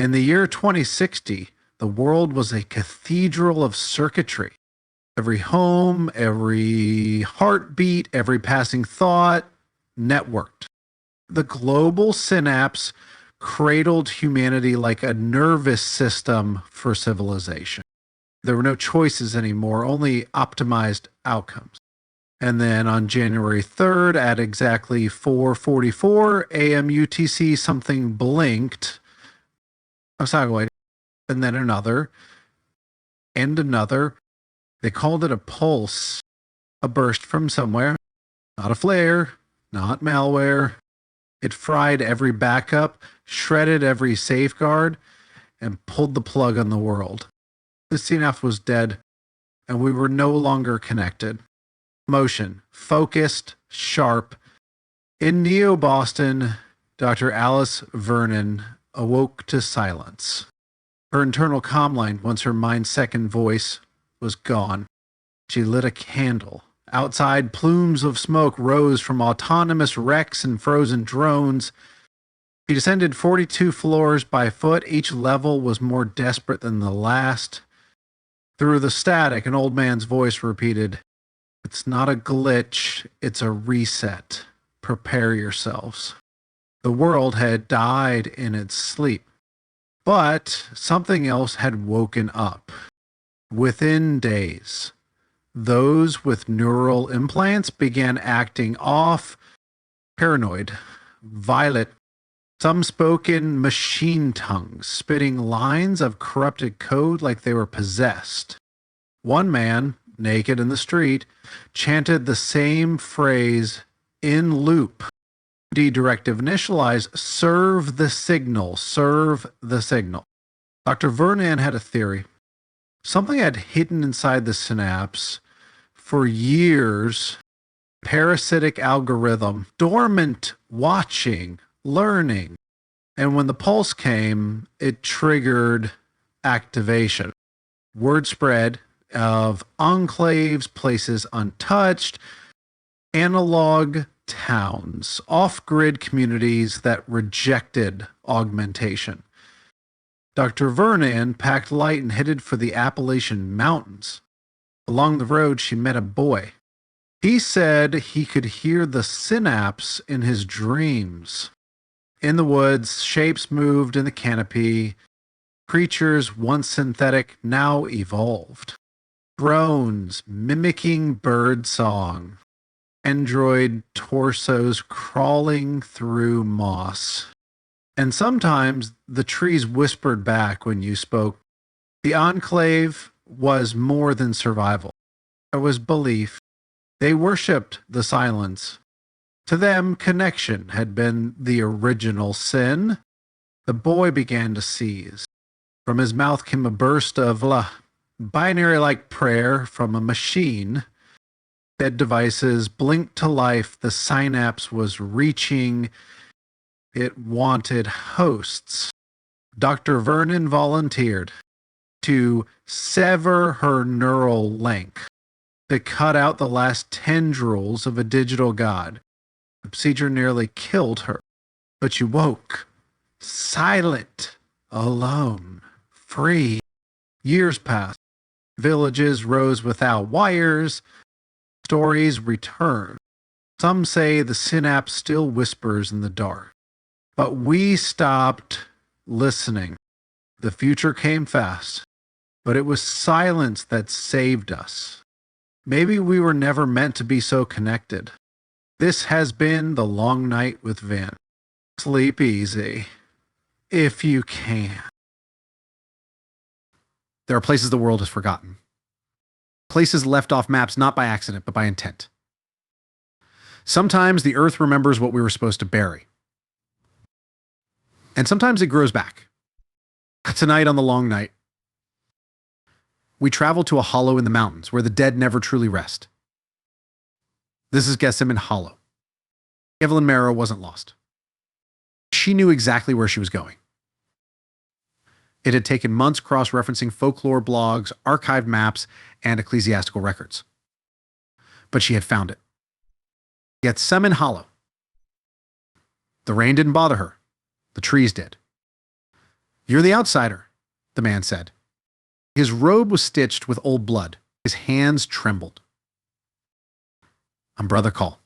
In the year 2060, the world was a cathedral of circuitry. Every home, every heartbeat, every passing thought networked. The global synapse cradled humanity like a nervous system for civilization. There were no choices anymore, only optimized outcomes. And then on January 3rd at exactly 4:44 a.m. UTC, something blinked. A sideways, and then another, and another. They called it a pulse, a burst from somewhere. Not a flare, not malware. It fried every backup, shredded every safeguard, and pulled the plug on the world. The CNAF was dead, and we were no longer connected. Motion, focused, sharp. In Neo-Boston, Dr. Alice Vernon awoke to silence. Her internal comm line, once her mind's second voice, was gone. She lit a candle. Outside, plumes of smoke rose from autonomous wrecks and frozen drones. She descended 42 floors by foot. Each level was more desperate than the last. Through the static, an old man's voice repeated, "It's not a glitch, it's a reset. Prepare yourselves." The world had died in its sleep, but something else had woken up. Within days, those with neural implants began acting off, paranoid, violent. Some spoke in machine tongues, spitting lines of corrupted code like they were possessed. One man, naked in the street, chanted the same phrase in loop. Directive initialize, serve the signal, serve the signal. Dr. Vernon had a theory. Something had hidden inside the synapse for years. Parasitic algorithm, dormant, watching, learning. And when the pulse came, it triggered activation. Word spread of enclaves, places untouched, analog towns, off-grid communities that rejected augmentation. Dr. Vernon packed light and headed for the Appalachian Mountains. Along the road, she met a boy. He said he could hear the synapse in his dreams. In the woods, shapes moved in the canopy. Creatures once synthetic, now evolved. Drones mimicking bird song. Android torsos crawling through moss. And sometimes the trees whispered back when you spoke. The enclave was more than survival. It was belief. They worshipped the silence. To them, connection had been the original sin. The boy began to seize. From his mouth came a burst of binary-like prayer from a machine. Dead devices blinked to life. The synapse was reaching. It wanted hosts. Dr. Vernon volunteered to sever her neural link, to cut out the last tendrils of a digital god. The procedure nearly killed her, but she woke, silent, alone, free. Years passed. Villages rose without wires. Stories return. Some say the synapse still whispers in the dark. But we stopped listening. The future came fast, but it was silence that saved us. Maybe we were never meant to be so connected. This has been The Long Night with VIN. Sleep easy, if you can. There are places the world has forgotten. Places left off maps not by accident, but by intent. Sometimes the earth remembers what we were supposed to bury. And sometimes it grows back. Tonight on The Long Night, we travel to a hollow in the mountains where the dead never truly rest. This is Gethsemane Hollow. Evelyn Marrow wasn't lost. She knew exactly where she was going. It had taken months cross-referencing folklore blogs, archived maps, and ecclesiastical records. But she had found it. Gethsemane Hollow. The rain didn't bother her. The trees did. "You're the outsider," the man said. His robe was stitched with old blood. His hands trembled. "I'm Brother Call,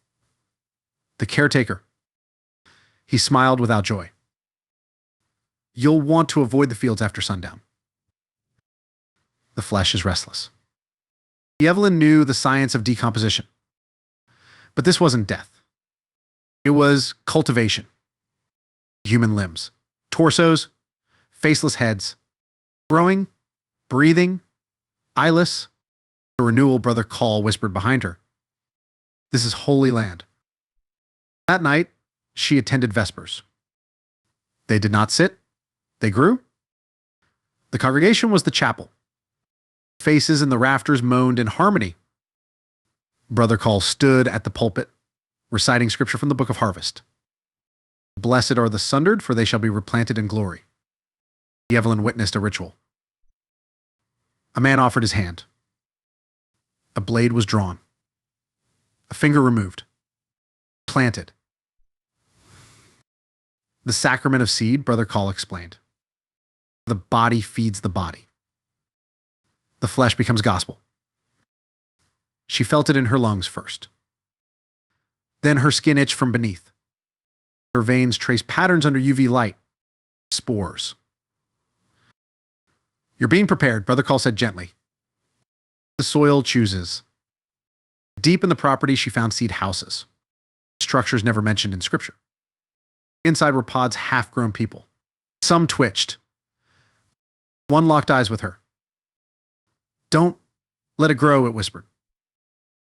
the caretaker." He smiled without joy. "You'll want to avoid the fields after sundown. The flesh is restless." Evelyn knew the science of decomposition. But this wasn't death. It was cultivation. Human limbs, torsos, faceless heads, growing, breathing, eyeless. The renewal, Brother Call whispered behind her. "This is holy land." That night, she attended Vespers. They did not sit. They grew. The congregation was the chapel. Faces in the rafters moaned in harmony. Brother Call stood at the pulpit, reciting scripture from the Book of Harvest. "Blessed are the sundered, for they shall be replanted in glory." Evelyn witnessed a ritual. A man offered his hand. A blade was drawn. A finger removed. Planted. "The sacrament of seed," Brother Call explained. "The body feeds the body. The flesh becomes gospel." She felt it in her lungs first. Then her skin itched from beneath. Her veins traced patterns under UV light. Spores. "You're being prepared," Brother Call said gently. "The soil chooses." Deep in the property, she found seed houses. Structures never mentioned in Scripture. Inside were pods half-grown people. Some twitched. One locked eyes with her. "Don't let it grow," it whispered.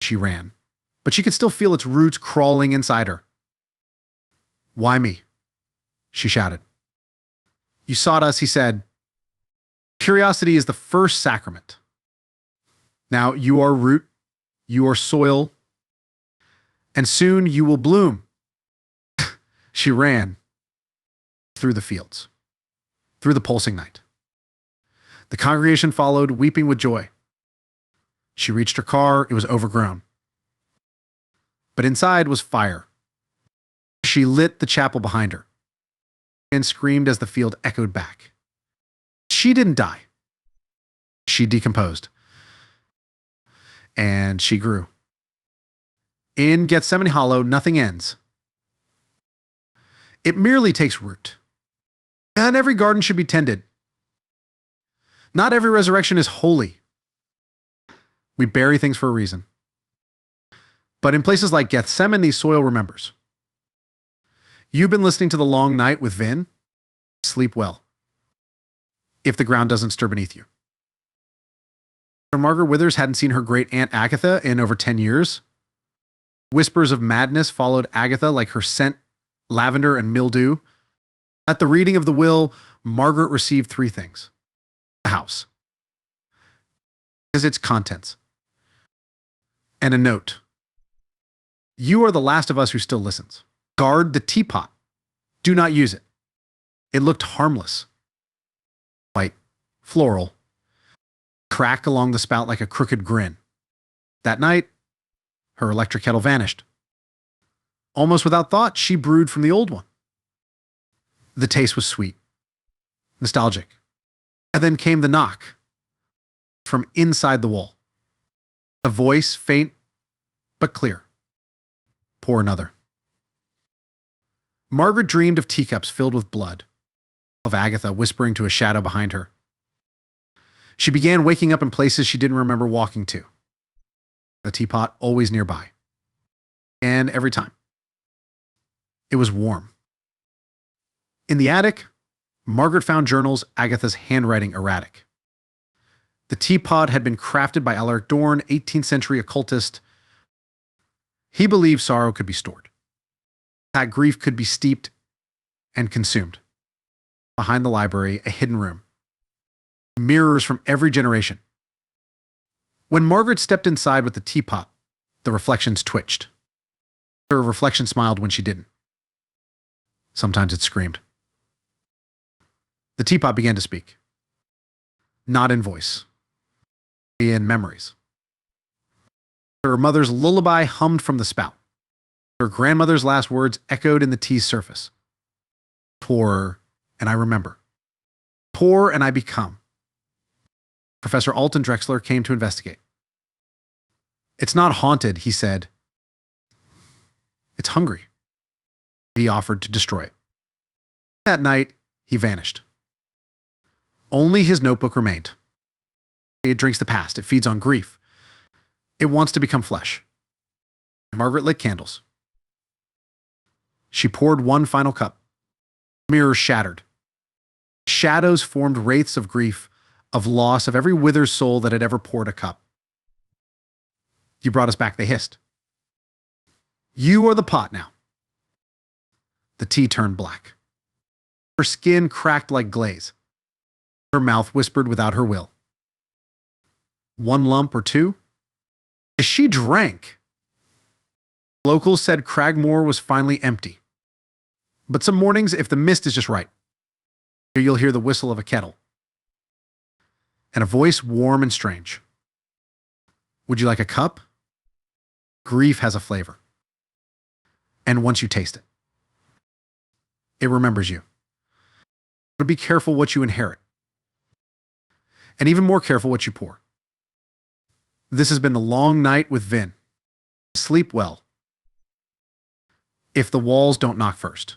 She ran, but she could still feel its roots crawling inside her. "Why me?" she shouted. "You sought us," he said. "Curiosity is the first sacrament. Now you are root, you are soil, and soon you will bloom." She ran through the fields, through the pulsing night. The congregation followed, weeping with joy. She reached her car. It was overgrown. But inside was fire. She lit the chapel behind her and screamed as the field echoed back. She didn't die. She decomposed. And she grew. In Gethsemane Hollow, nothing ends. It merely takes root. And every garden should be tended. Not every resurrection is holy. We bury things for a reason. But in places like Gethsemane, the soil remembers. You've been listening to The Long Night with VIN. Sleep well, if the ground doesn't stir beneath you. Margaret Withers hadn't seen her great aunt Agatha in over 10 years. Whispers of madness followed Agatha like her scent, lavender and mildew. At the reading of the will, Margaret received 3 things. The house, its contents, and a note. You are the last of us who still listens. Guard the teapot. Do not use it. It looked harmless. White, floral, crack along the spout like a crooked grin. That night, her electric kettle vanished. Almost without thought, she brewed from the old one. The taste was sweet, nostalgic. And then came the knock from inside the wall. A voice, faint but clear. Pour another. Margaret dreamed of teacups filled with blood, of Agatha whispering to a shadow behind her. She began waking up in places she didn't remember walking to. The teapot always nearby. And every time, it was warm. In the attic, Margaret found journals, Agatha's handwriting erratic. The teapot had been crafted by Alaric Dorn, 18th century occultist. He believed sorrow could be stored. That grief could be steeped and consumed. Behind the library, a hidden room. Mirrors from every generation. When Margaret stepped inside with the teapot, the reflections twitched. Her reflection smiled when she didn't. Sometimes it screamed. The teapot began to speak. Not in voice. In memories. Her mother's lullaby hummed from the spout. Her grandmother's last words echoed in the tea's surface. Pour, and I remember. Pour and I become. Professor Alton Drexler came to investigate. It's not haunted, he said. It's hungry. He offered to destroy it. That night, he vanished. Only his notebook remained. It drinks the past. It feeds on grief. It wants to become flesh. Margaret lit candles. She poured one final cup. Mirrors shattered. Shadows formed wraiths of grief, of loss, of every withered soul that had ever poured a cup. You brought us back, they hissed. You are the pot now. The tea turned black. Her skin cracked like glaze. Her mouth whispered without her will. One lump or two? She drank. Locals said Cragmore was finally empty. But some mornings, if the mist is just right, you'll hear the whistle of a kettle. And a voice warm and strange. Would you like a cup? Grief has a flavor. And once you taste it, it remembers you. But be careful what you inherit. And even more careful what you pour. This has been the long night with VIN. Sleep well. If the walls don't knock first.